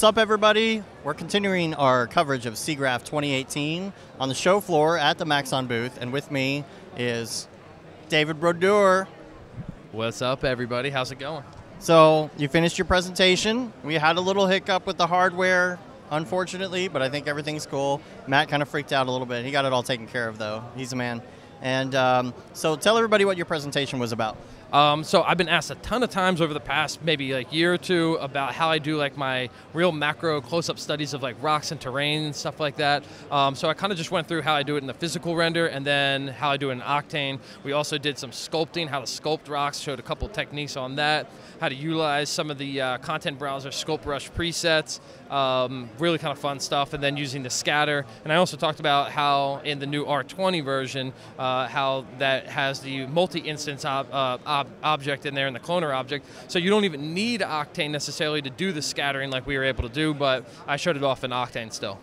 What's up, everybody? We're continuing our coverage of Siggraph 2018 on the show floor at the Maxon booth, and with me is David Brodeur. What's up, everybody? How's it going? So you finished your presentation. We had a little hiccup with the hardware, unfortunately, but I think everything's cool. Matt kind of freaked out a little bit. He got it all taken care of, though. He's a man. And so tell everybody what your presentation was about. So I've been asked a ton of times over the past maybe like year or two about how I do like my real macro close-up studies of like rocks and terrain and stuff like that. So I kind of just went through how I do it in the physical render and then how I do it in Octane. We also did some sculpting, how to sculpt rocks, showed a couple techniques on that, how to utilize some of the content browser sculpt brush presets, really kind of fun stuff, and then using the scatter. And I also talked about how in the new R20 version, how that has the multi-instance object in there and the cloner object, so you don't even need Octane necessarily to do the scattering like we were able to do, but I showed it off in Octane still.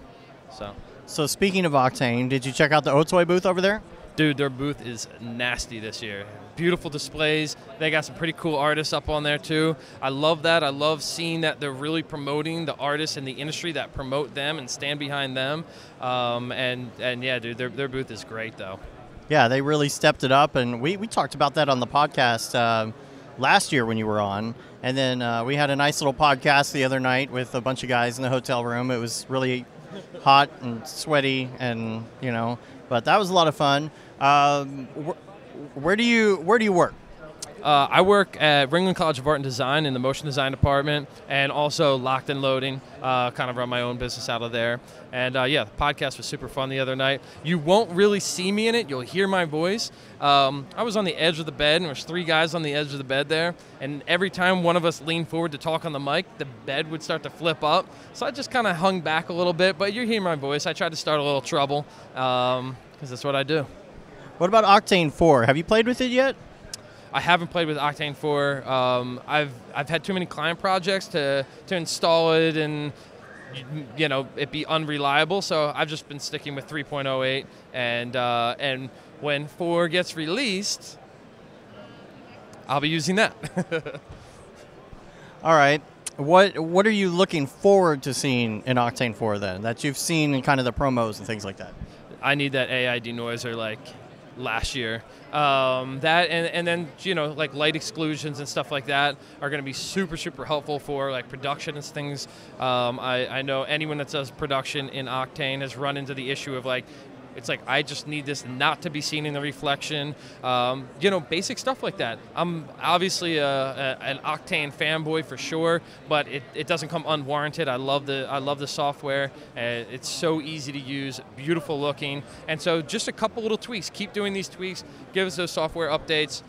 So speaking of Octane, did you check out the Otoy booth over there? Dude, their booth is nasty this year. Beautiful displays. They got some pretty cool artists up on there too. I love that. I love seeing that they're really promoting the artists in the industry that promote them and stand behind them. And yeah, dude, their booth is great though. Yeah, they really stepped it up, and we talked about that on the podcast last year when you were on. And then we had a nice little podcast the other night with a bunch of guys in the hotel room. It was really hot and sweaty, and but that was a lot of fun. Where do you work? I work at Ringling College of Art and Design in the motion design department, and also Locked and Loading, kind of run my own business out of there. And yeah, the podcast was super fun the other night. You won't really see me in it. You'll hear my voice. I was on the edge of the bed, and there was 3 guys on the edge of the bed there, and every time one of us leaned forward to talk on the mic, the bed would start to flip up. So I just kind of hung back a little bit, but you hear my voice. I tried to start a little trouble, because that's what I do. What about Octane 4? Have you played with it yet? I haven't played with Octane 4. I've had too many client projects to install it and it be unreliable. So I've just been sticking with 3.08, and when 4 gets released, I'll be using that. All right. What are you looking forward to seeing in Octane 4 then, that you've seen in kind of the promos and things like that? I need that AI denoiser like last year. That and then like light exclusions and stuff like that are going to be super helpful for like production and things. I know anyone that does production in Octane has run into the issue of like, it's like, I just need this not to be seen in the reflection. Basic stuff like that. I'm obviously an Octane fanboy for sure, but it doesn't come unwarranted. I love the software. It's so easy to use, beautiful looking, and so just a couple little tweaks. Keep doing these tweaks. Give us those software updates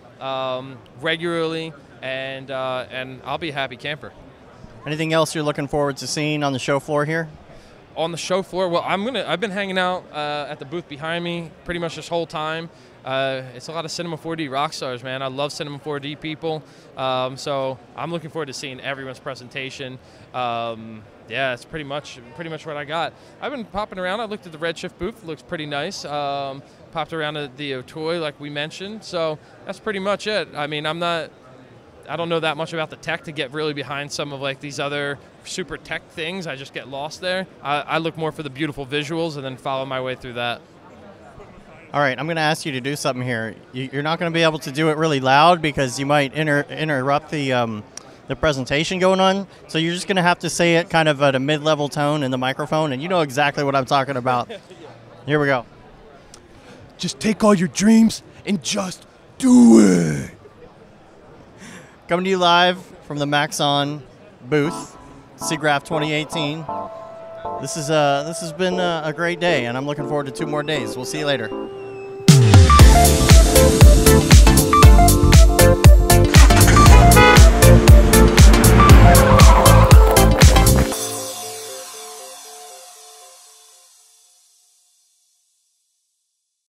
regularly, and I'll be a happy camper. Anything else you're looking forward to seeing on the show floor here? On the show floor, well, I've been hanging out at the booth behind me pretty much this whole time. It's a lot of Cinema 4D rock stars, man. I love Cinema 4D people, so I'm looking forward to seeing everyone's presentation. Yeah, it's pretty much what I got. I've been popping around. I looked at the Redshift booth; it looks pretty nice. Popped around at the Otoy, like we mentioned. So that's pretty much it. I mean, I don't know that much about the tech to get really behind some of like these other super tech things. I just get lost there. I look more for the beautiful visuals and then follow my way through that. All right, I'm going to ask you to do something here. You're not going to be able to do it really loud because you might interrupt the presentation going on. So you're just going to have to say it kind of at a mid-level tone in the microphone, and you know exactly what I'm talking about. Here we go. Just take all your dreams and just do it. Coming to you live from the Maxon booth, Siggraph 2018. This has been a great day, and I'm looking forward to 2 more days. We'll see you later.